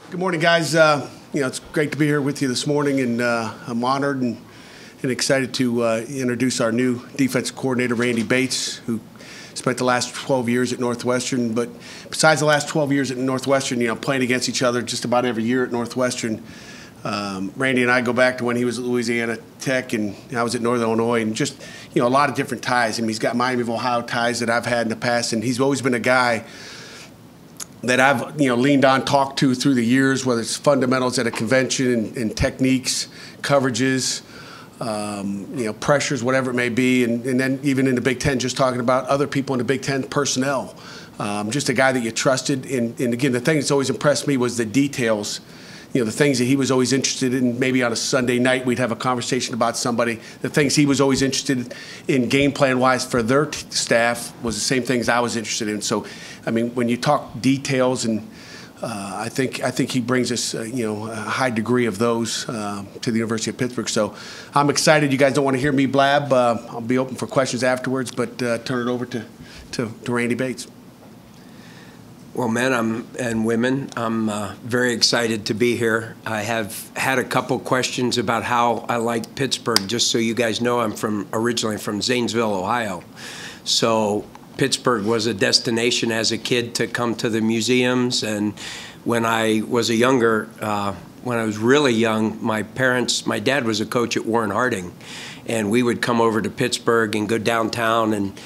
Good morning, guys. It's great to be here with you this morning, and I'm honored and excited to introduce our new defensive coordinator, Randy Bates, who spent the last 12 years at Northwestern. But besides the last 12 years at Northwestern, playing against each other just about every year at Northwestern, Randy and I go back to when he was at Louisiana Tech and I was at Northern Illinois, and just, a lot of different ties. I mean, he's got Miami of Ohio ties that I've had in the past, and he's always been a guy that I've leaned on, talked to through the years, whether it's fundamentals at a convention and techniques, coverages, pressures, whatever it may be, and then even in the Big Ten, just talking about other people in the Big Ten personnel. Just a guy that you trusted, and again, the thing that's always impressed me was the details. The things that he was always interested in. Maybe on a Sunday night we'd have a conversation about somebody. The things he was always interested in game plan wise for their staff was the same things I was interested in. So, I mean, when you talk details, and I think he brings us a high degree of those to the University of Pittsburgh. So I'm excited. You guys don't want to hear me blab. I'll be open for questions afterwards, but turn it over to Randy Bates. Well, men and women, I'm very excited to be here. I have had a couple questions about how I like Pittsburgh. Just so you guys know, I'm originally from Zanesville, Ohio. So Pittsburgh was a destination as a kid to come to the museums. And when I was when I was really young, my dad was a coach at Warren Harding. And we would come over to Pittsburgh and go downtown and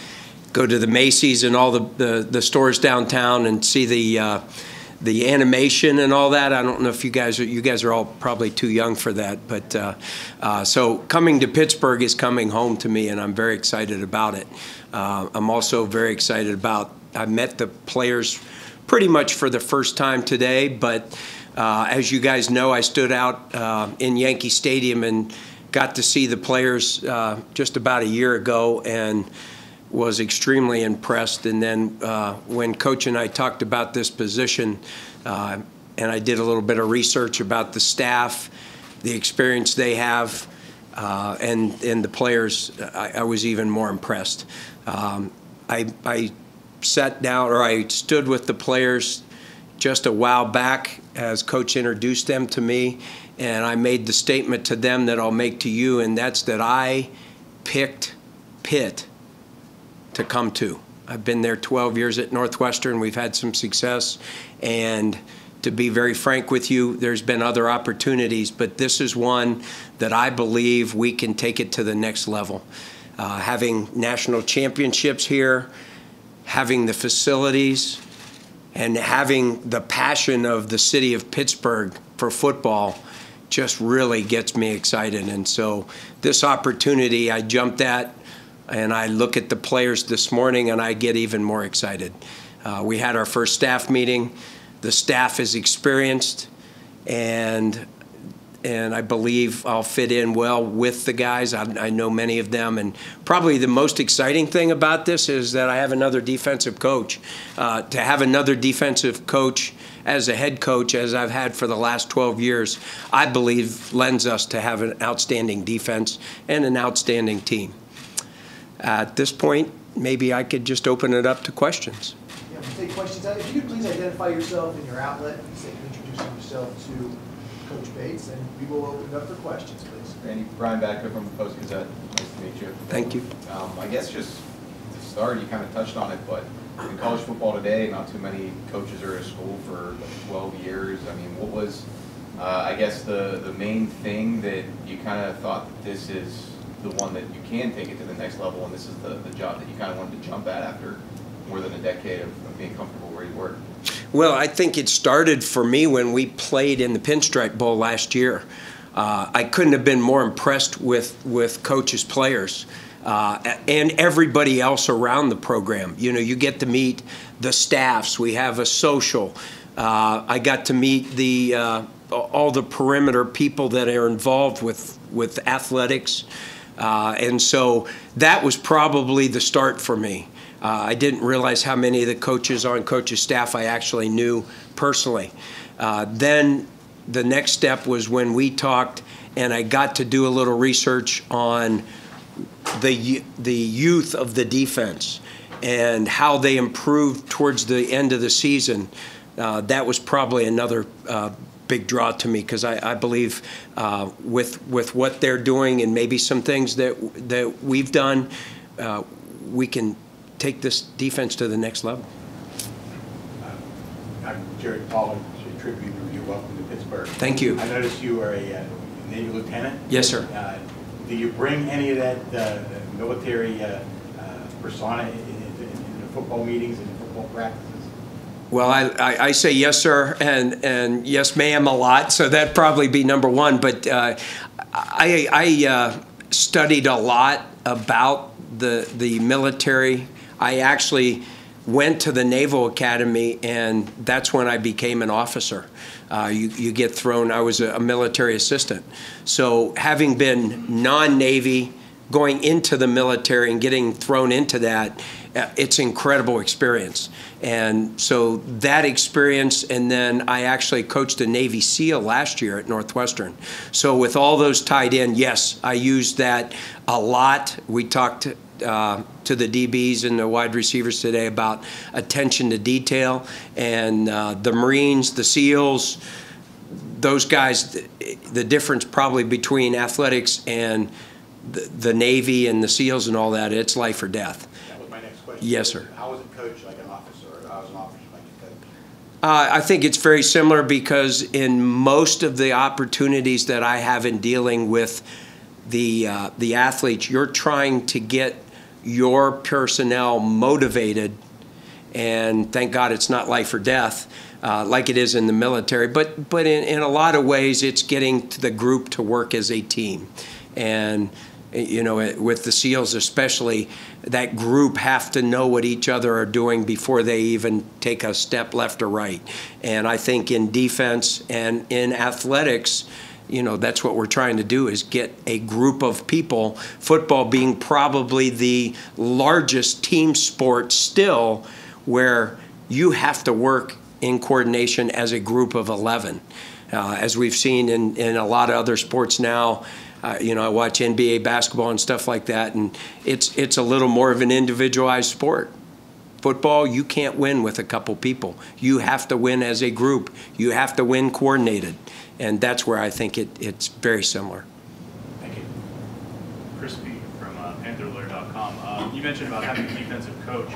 go to the Macy's and all the stores downtown and see the animation and all that. I don't know if you guys are all probably too young for that, but so coming to Pittsburgh is coming home to me, and I'm very excited about it. I'm also very excited about, I met the players pretty much for the first time today, but as you guys know, I stood out in Yankee Stadium and got to see the players just about a year ago, and was extremely impressed. And then when Coach and I talked about this position, and I did a little bit of research about the staff, the experience they have, and the players, I was even more impressed. I sat down, or I stood with the players just a while back as Coach introduced them to me, and I made the statement to them that I'll make to you, and that's that I picked Pitt to come to. I've been there 12 years at Northwestern. We've had some success, and to be very frank with you, there's been other opportunities, but this is one that I believe we can take it to the next level. Having national championships here, having the facilities, and having the passion of the city of Pittsburgh for football just really gets me excited. And so this opportunity I jumped at, and I look at the players this morning and I get even more excited. We had our first staff meeting. The staff is experienced, and I believe I'll fit in well with the guys. I know many of them, and probably the most exciting thing about this is that I have another defensive coach. To have another defensive coach as a head coach, as I've had for the last 12 years, I believe lends us to have an outstanding defense and an outstanding team. At this point, maybe I could just open it up to questions. Yeah, we'll take questions. If you could please identify yourself and your outlet, and introduce yourself to Coach Bates, and we will open it up for questions, please. Randy, Brian Backer from the Post-Gazette. Nice to meet you. Thank you. I guess just to start, you kind of touched on it, but in college football today, not too many coaches are at school for 12 years. I mean, what was, I guess, the main thing that you kind of thought that this is the one that you can take it to the next level, and this is the job that you kind of wanted to jump at after more than a decade of being comfortable where you were? Well, I think it started for me when we played in the Pinstripe Bowl last year. I couldn't have been more impressed with Coach's players and everybody else around the program. You get to meet the staffs. We have a social. I got to meet all the perimeter people that are involved with athletics. And so that was probably the start for me. I didn't realize how many of the coaches on Coach's staff I actually knew personally. Then the next step was when we talked, and I got to do a little research on the youth of the defense and how they improved towards the end of the season. That was probably another big draw to me because I believe with what they're doing and maybe some things that we've done, we can take this defense to the next level. I'm Jared Paul, Tribune Review. Welcome to Pittsburgh. Thank you. I noticed you are a Navy lieutenant. Yes, sir. Do you bring any of that military persona into football meetings and football practices? Well, I say yes, sir, and yes, ma'am, a lot. So that'd probably be number one. But I studied a lot about the military. I actually went to the Naval Academy, and that's when I became an officer. You get thrown. I was a military assistant. So having been non-Navy, going into the military and getting thrown into that, it's an incredible experience. And so that experience, and then I actually coached a Navy SEAL last year at Northwestern. So with all those tied in, yes, I used that a lot. We talked to the DBs and the wide receivers today about attention to detail, and the Marines, the SEALs, those guys, the difference probably between athletics and the Navy and the SEALs and all that, it's life or death. That was my next question. Yes, sir. How was it coached like an officer, or how was an officer like a coach? I think it's very similar because in most of the opportunities that I have in dealing with the athletes, you're trying to get your personnel motivated, and thank God it's not life or death like it is in the military, but in a lot of ways it's getting the group to work as a team. And you know, with the SEALs especially, that group have to know what each other are doing before they even take a step left or right. And I think in defense and in athletics, you know, that's what we're trying to do, is get a group of people, football being probably the largest team sport still, where you have to work in coordination as a group of 11. As we've seen in a lot of other sports now, you know, I watch NBA basketball and stuff like that, and it's a little more of an individualized sport. Football, you can't win with a couple people. You have to win as a group. You have to win coordinated. And that's where I think it's very similar. Thank you. Chris P. from Pantherlawyer.com. You mentioned about having a defensive coach.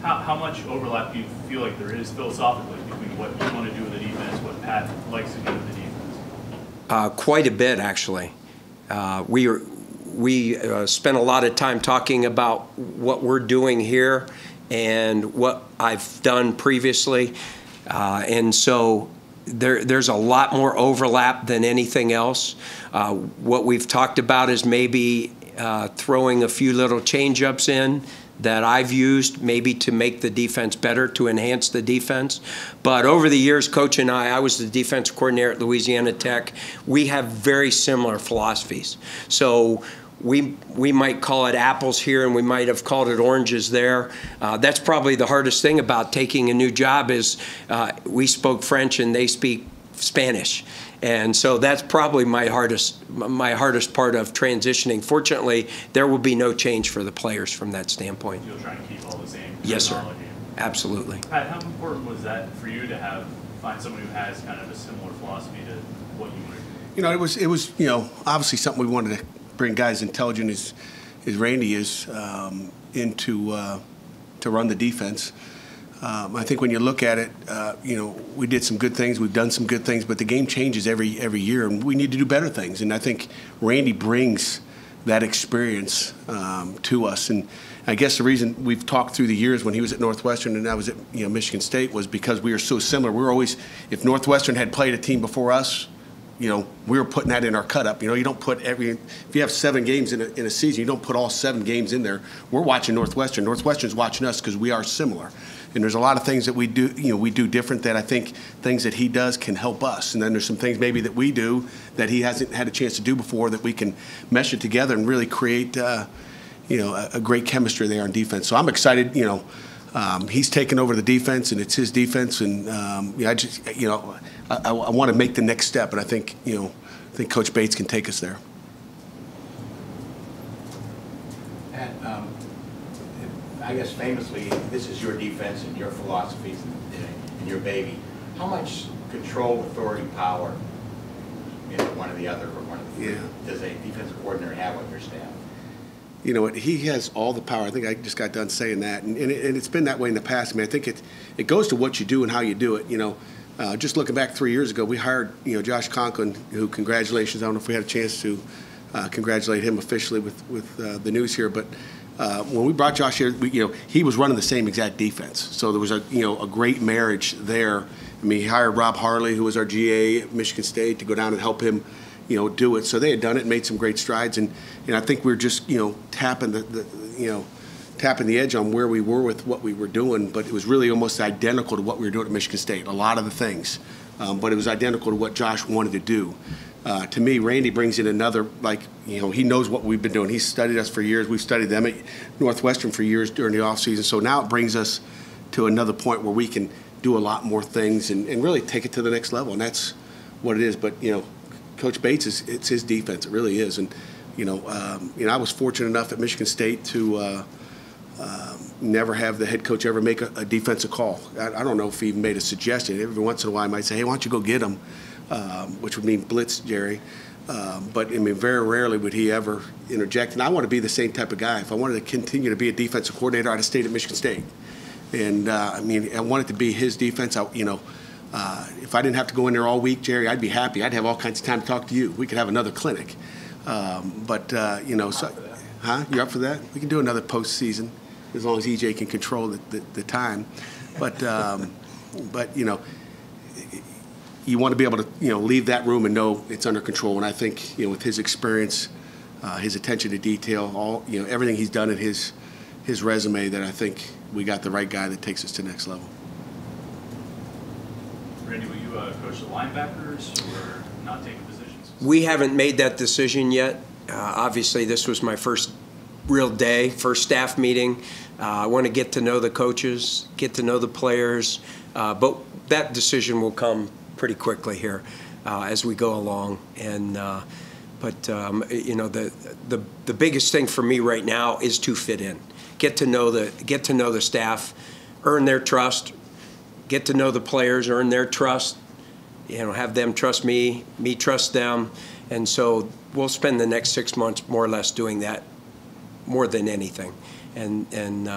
How much overlap do you feel like there is philosophically between what you want to do with the defense, what Pat likes to do with the defense? Quite a bit, actually. We spent a lot of time talking about what we're doing here and what I've done previously, and so there's a lot more overlap than anything else. What we've talked about is maybe throwing a few little change-ups in that I've used maybe to make the defense better, to enhance the defense. But over the years, Coach and I was the defense coordinator at Louisiana Tech. We have very similar philosophies. So we might call it apples here, and we might have called it oranges there. That's probably the hardest thing about taking a new job is we spoke French and they speak Spanish. And so that's probably my hardest part of transitioning. Fortunately, there will be no change for the players from that standpoint. You'll try to keep all the same Yes, sir. terminology. Absolutely. Pat, how important was that for you to find someone who has kind of a similar philosophy to what you want to do? You know, it was you know, obviously something we wanted to bring guys intelligent as Randy is into to run the defense. I think when you look at it, you know, we did some good things, we've done some good things, but the game changes every year, and we need to do better things. And I think Randy brings that experience to us. And I guess the reason we've talked through the years when he was at Northwestern and I was at Michigan State was because we were so similar. We were always, if Northwestern had played a team before us, you know, we were putting that in our cut-up. You know, you don't put if you have 7 games in a season, you don't put all 7 games in there. We're watching Northwestern. Northwestern's watching us because we are similar. And there's a lot of things that we do different that I think things that he does can help us. And then there's some things maybe that we do that he hasn't had a chance to do before that we can mesh it together and really create, a great chemistry there on defense. So I'm excited, he's taken over the defense and it's his defense. And, I want to make the next step. And I think Coach Bates can take us there. Pat, I guess famously, this is your defense and your philosophies and your baby. How much control, authority, power, one or the other, or one of the three, does a defensive coordinator have with their staff? You know what? He has all the power. I think I just got done saying that, and it's been that way in the past. I mean, I think it goes to what you do and how you do it. Just looking back 3 years ago, we hired Josh Conklin, who, congratulations. I don't know if we had a chance to congratulate him officially with the news here, but when we brought Josh here, he was running the same exact defense. So there was a great marriage there. I mean, he hired Rob Harley, who was our GA at Michigan State, to go down and help him do it. So they had done it and made some great strides, and I think we were just tapping the edge on where we were with what we were doing, but it was really almost identical to what we were doing at Michigan State, a lot of the things, but it was identical to what Josh wanted to do. To me, Randy brings in another, he knows what we've been doing. He's studied us for years. We've studied them at Northwestern for years during the offseason. So now it brings us to another point where we can do a lot more things and really take it to the next level, and that's what it is. But, Coach Bates, it's his defense. It really is. And, I was fortunate enough at Michigan State to never have the head coach ever make a defensive call. I don't know if he even made a suggestion. Every once in a while, I might say, hey, why don't you go get him, which would mean blitz, Jerry. But, I mean, very rarely would he ever interject. And I want to be the same type of guy. If I wanted to continue to be a defensive coordinator, I'd have stayed at Michigan State. And, I want it to be his defense. If I didn't have to go in there all week, Jerry, I'd be happy. I'd have all kinds of time to talk to you. We could have another clinic. You're up for that? We can do another postseason as long as EJ can control the time. But you want to be able to, leave that room and know it's under control. And I think, with his experience, his attention to detail, everything he's done in his resume, that I think we got the right guy that takes us to the next level. Randy, will you coach the linebackers or not take positions? We haven't made that decision yet. Obviously, this was my first real day, first staff meeting. I want to get to know the coaches, get to know the players, but that decision will come pretty quickly here as we go along. And the biggest thing for me right now is to fit in, get to know the staff, earn their trust, get to know the players, earn their trust, have them trust me trust them. And so we'll spend the next 6 months more or less doing that more than anything. And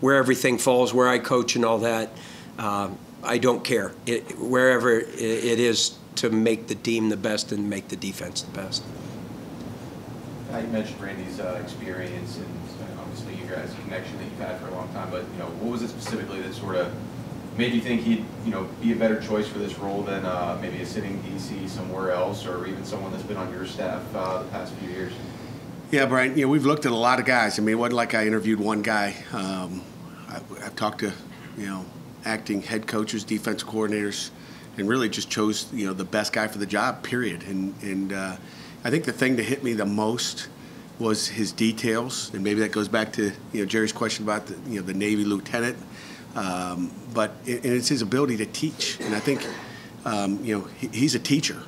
where everything falls, where I coach and all that, I don't care. Wherever it is to make the team the best and make the defense the best. You mentioned Randy's experience and obviously you guys' connection that you've had for a long time, but what was it specifically that sort of made you think he'd be a better choice for this role than maybe a sitting DC somewhere else, or even someone that's been on your staff the past few years? Yeah, Brian, we've looked at a lot of guys. I mean, it wasn't like I interviewed one guy. I've talked to, acting head coaches, defense coordinators, and really just chose, the best guy for the job, period. And I think the thing that hit me the most was his details, and maybe that goes back to, Jerry's question about the Navy lieutenant. But it's his ability to teach, and I think he's a teacher,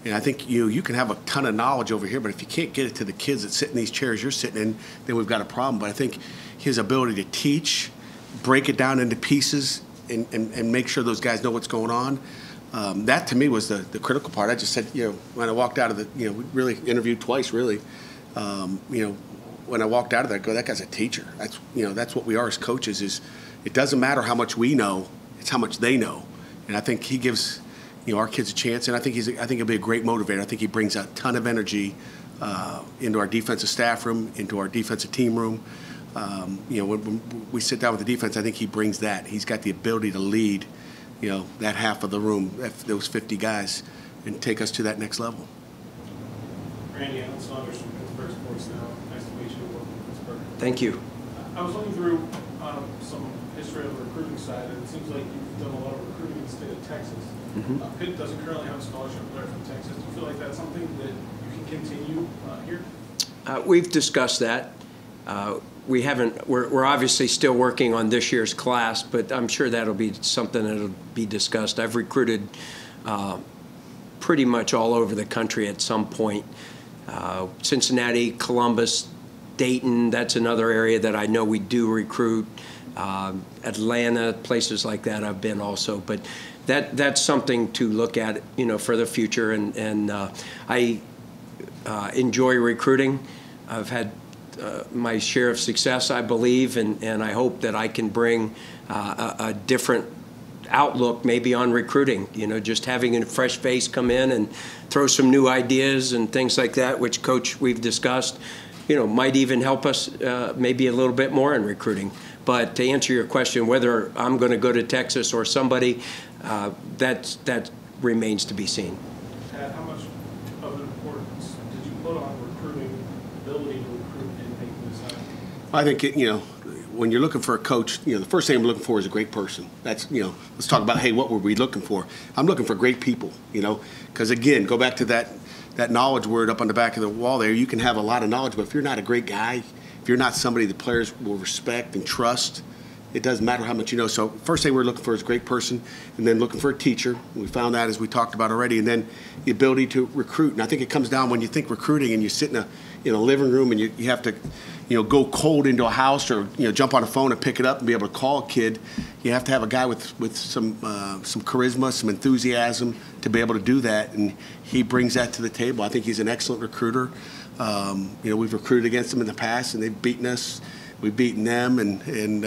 and I think you can have a ton of knowledge over here, but if you can't get it to the kids that sit in these chairs you're sitting in, then we've got a problem. But I think his ability to teach, break it down into pieces, and make sure those guys know what's going on, that to me was the critical part. I just said, when I walked out of we really interviewed twice, really. When I walked out of there, I go, that guy's a teacher. That's what we are as coaches. Is it doesn't matter how much we know, it's how much they know. And I think he gives, our kids a chance, and I think he'll be a great motivator. I think he brings a ton of energy into our defensive staff room, into our defensive team room. When we sit down with the defense, I think he brings that. He's got the ability to lead, that half of the room, those 50 guys, and take us to that next level. Randy, Alan Saunders from Pittsburgh Sports Now. Nice to meet you. Welcome to Pittsburgh. Thank you. I was looking through some history on the recruiting side, and it seems like you've done a lot of recruiting in the state of Texas. Mm-hmm. Pitt doesn't currently have a scholarship player from Texas. Do you feel like that's something that you can continue here? We've discussed that. We haven't. We're obviously still working on this year's class, but I'm sure that'll be something that'll be discussed. I've recruited pretty much all over the country at some point. Cincinnati, Columbus, Dayton, that's another area that I know we do recruit. Atlanta, places like that I've been also. But that's something to look at, for the future. And I enjoy recruiting. I've had my share of success, I believe, and I hope that I can bring a different outlook maybe on recruiting, just having a fresh face come in and throw some new ideas and things like that, which, Coach, we've discussed, might even help us maybe a little bit more in recruiting. But to answer your question, whether I'm going to go to Texas or somebody, that remains to be seen. Pat, how much of an importance did you put on recruiting, ability to recruit in making this happen? I think, when you're looking for a coach, the first thing I'm looking for is a great person. That's, let's talk about, hey, what were we looking for? I'm looking for great people, because, again, go back to that knowledge word up on the back of the wall there. You can have a lot of knowledge, but if you're not a great guy, if you're not somebody the players will respect and trust, it doesn't matter how much you know. So first thing we're looking for is a great person, and then looking for a teacher. We found that, as we talked about already, and then the ability to recruit. And I think it comes down when you think recruiting and you sit in a living room and you have to go cold into a house or jump on a phone and pick it up and be able to call a kid. You have to have a guy with some charisma, some enthusiasm to be able to do that, and he brings that to the table. I think he's an excellent recruiter. We've recruited against them in the past, and they've beaten us. We've beaten them, and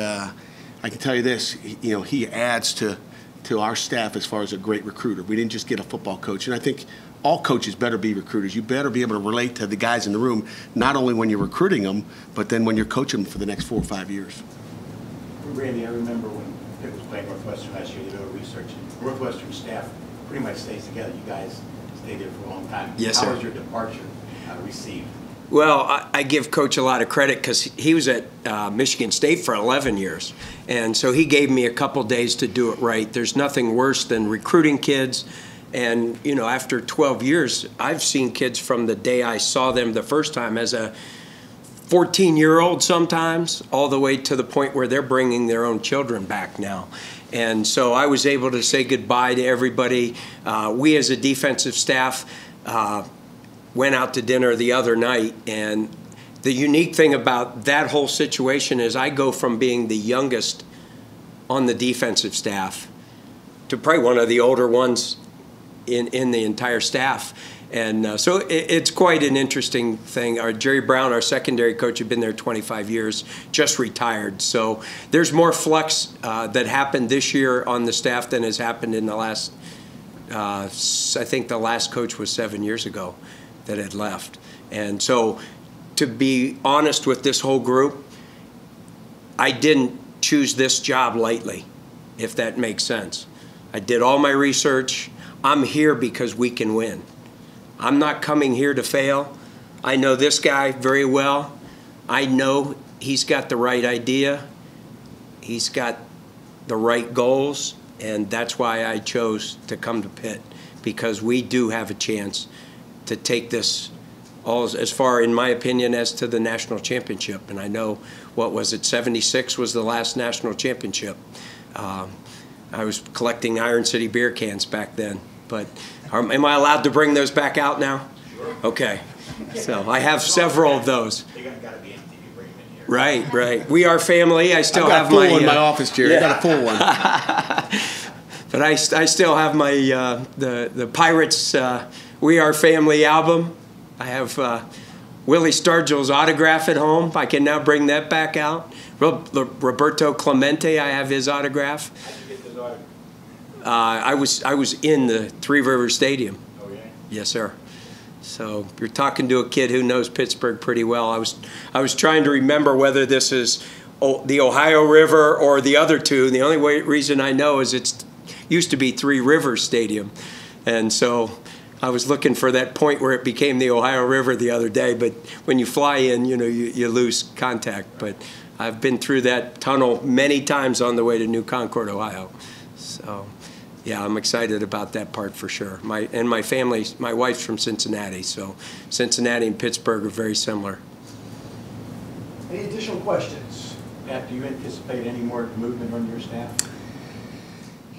I can tell you this, he adds to our staff as far as a great recruiter. We didn't just get a football coach, and I think all coaches better be recruiters. You better be able to relate to the guys in the room, not only when you're recruiting them, but then when you're coaching them for the next 4 or 5 years. Randy, I remember when Pitt was playing Northwestern last year, they did a little research. Northwestern staff pretty much stays together. You guys stayed there for a long time. Yes, sir. How was your departure received? Well, I give Coach a lot of credit because he was at Michigan State for 11 years. And so he gave me a couple days to do it right. There's nothing worse than recruiting kids. And, after 12 years, I've seen kids from the day I saw them the first time as a 14-year-old sometimes, all the way to the point where they're bringing their own children back now. And so I was able to say goodbye to everybody. We as a defensive staff went out to dinner the other night, and the unique thing about that whole situation is I go from being the youngest on the defensive staff to probably one of the older ones in the entire staff. And so it's quite an interesting thing. Jerry Brown, our secondary coach, had been there 25 years, just retired. So there's more flux that happened this year on the staff than has happened in the last, I think the last coach was 7 years ago that had left. And so to be honest with this whole group, I didn't choose this job lightly, if that makes sense. I did all my research. I'm here because we can win. I'm not coming here to fail. I know this guy very well. I know he's got the right idea. He's got the right goals, and that's why I chose to come to Pitt, because we do have a chance to take this all as far, in my opinion, as to the national championship. And I know, what was it, 76 was the last national championship. I was collecting Iron City beer cans back then. But am I allowed to bring those back out now? Sure. Okay. So I have several of those. They're got to be empty if you bring them in here. Right. We are family. I still have got a full my one in my office, Jerry. Yeah. I got a full one. But I still have my the Pirates We Are Family album. I have Willie Stargell's autograph at home. I can now bring that back out. Roberto Clemente, I have his autograph. How did you get those autographs? I was in the Three Rivers Stadium. Oh, yeah? Yes, sir. So you're talking to a kid who knows Pittsburgh pretty well. I was trying to remember whether this is the Ohio River or the other two. The only reason I know is it used to be Three Rivers Stadium, and so I was looking for that point where it became the Ohio River the other day. But when you fly in, you lose contact. But I've been through that tunnel many times on the way to New Concord, Ohio. So. Yeah, I'm excited about that part for sure. My family, my wife's from Cincinnati, so Cincinnati and Pittsburgh are very similar. Any additional questions? Pat, do you anticipate any more movement on your staff?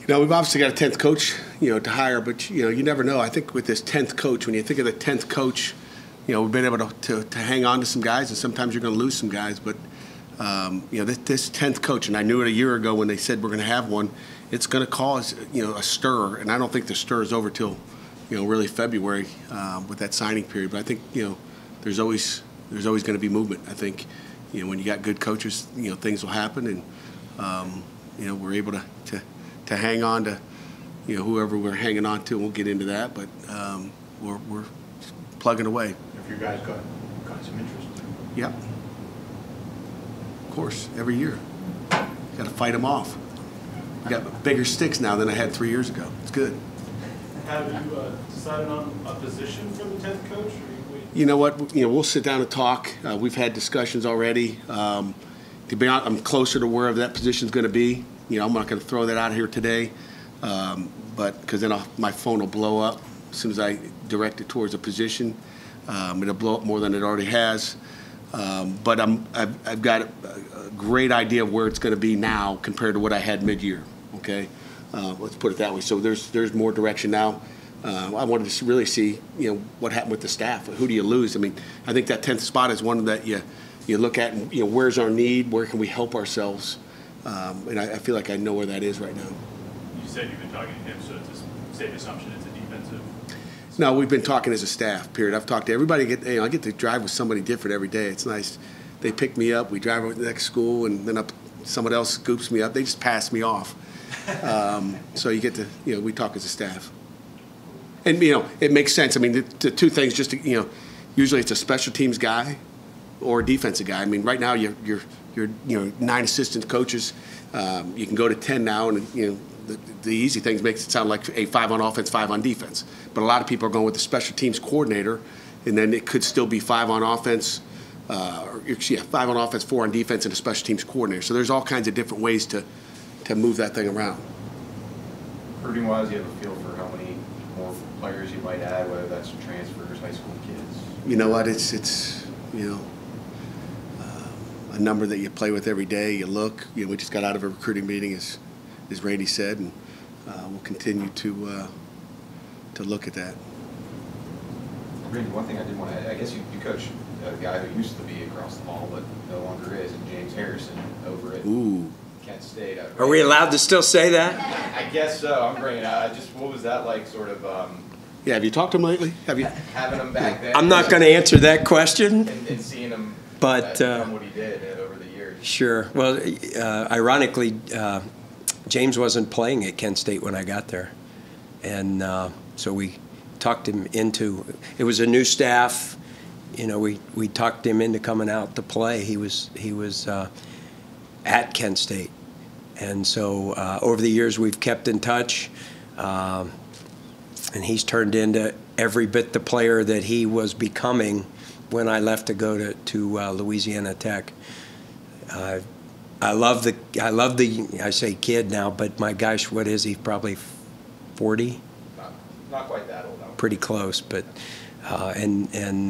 We've obviously got a 10th coach, to hire, but, you never know. I think with this 10th coach, when you think of the 10th coach, we've been able to hang on to some guys, and sometimes you're going to lose some guys, but this 10th coach, and I knew it a year ago when they said we're going to have one, it's going to cause, a stir, and I don't think the stir is over till, really February with that signing period. But I think, there's always going to be movement. I think, when you got good coaches, things will happen, and, we're able to hang on to, whoever we're hanging on to, and we'll get into that, but we're plugging away. If you guys got some interest. Yep. Of course, every year. Got to fight them off. I got bigger sticks now than I had 3 years ago. It's good. Have you decided on a position for the 10th coach? Or you wait? You know what? We'll sit down and talk. We've had discussions already. To be honest, I'm closer to where that position's going to be. I'm not going to throw that out here today, but because then my phone will blow up as soon as I direct it towards a position. It'll blow up more than it already has. But I've got a great idea of where it's going to be now compared to what I had mid-year. Okay, let's put it that way. So there's more direction now. I wanted to really see what happened with the staff. Who do you lose? I mean, I think that 10th spot is one that you look at and where's our need, where can we help ourselves, and I feel like I know where that is right now. You said you've been talking to him, so it's a safe assumption it's a defensive. No, we've been talking as a staff, period. I've talked to everybody. I get to drive with somebody different every day. It's nice. They pick me up. We drive over to the next school, and then someone else scoops me up. They just pass me off. So you get to, we talk as a staff. And, it makes sense. I mean, the two things just to, usually it's a special teams guy or a defensive guy. I mean, right now you're 9 assistant coaches. You can go to 10 now, and, the easy things makes it sound like a 5 on offense, 5 on defense. But a lot of people are going with the special teams coordinator, and then it could still be 5 on offense, 5 on offense, 4 on defense, and a special teams coordinator. So there's all kinds of different ways to move that thing around. Recruiting-wise, you have a feel for how many more players you might add, whether that's transfers, high school kids? You know what? It's a number that you play with every day. You look. We just got out of a recruiting meeting, as Randy said, and we'll continue to look at that. Randy, one thing I did want to add, I guess you coach a guy who used to be across the hall but no longer is, and James Harrison over at Kent State. Are we allowed to still say that? I guess so. I'm bringing what was that like, sort of? Yeah, have you talked to him lately? Have you? Having him back then. I'm not going to answer that question. And seeing him but become what he did over the years. Sure. Well, ironically, James wasn't playing at Kent State when I got there. And so we talked him into, it was a new staff. We talked him into coming out to play. He was at Kent State. And so over the years we've kept in touch. And he's turned into every bit the player that he was becoming when I left to go to Louisiana Tech. I love the I say kid now, but my gosh, what is he? Probably 40? Not quite that old. No. Pretty close, but I'm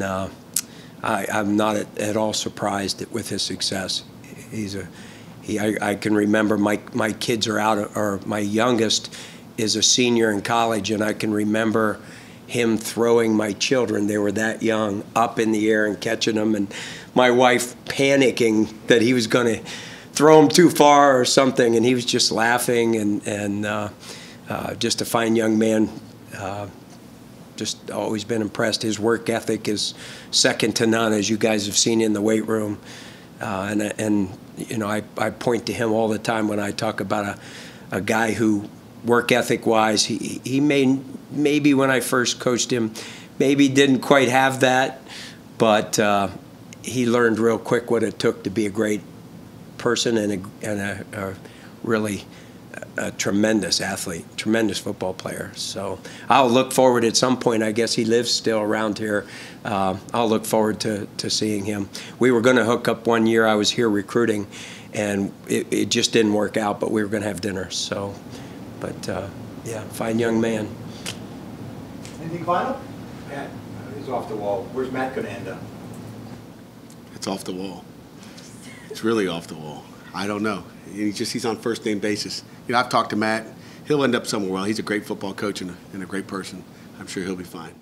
not at all surprised with his success. I can remember my kids are out, or my youngest is a senior in college, and I can remember him throwing my children, they were that young, up in the air and catching them, and my wife panicking that he was going to throw them too far or something, and he was just laughing, and just a fine young man. Just always been impressed. His work ethic is second to none, as you guys have seen in the weight room, and I point to him all the time when I talk about a guy who, work ethic wise, he maybe when I first coached him, maybe didn't quite have that, but he learned real quick what it took to be a great person and a really a tremendous athlete, tremendous football player. So I'll look forward at some point. I guess he lives still around here. I'll look forward to seeing him. We were going to hook up one year. I was here recruiting, and it just didn't work out, but we were going to have dinner. So, but yeah, fine young man. Anything final? Matt, he's off the wall. Where's Matt going to end up? It's off the wall. It's really off the wall. I don't know. He's on first name basis. I've talked to Matt. He'll end up somewhere well. He's a great football coach and a great person. I'm sure he'll be fine.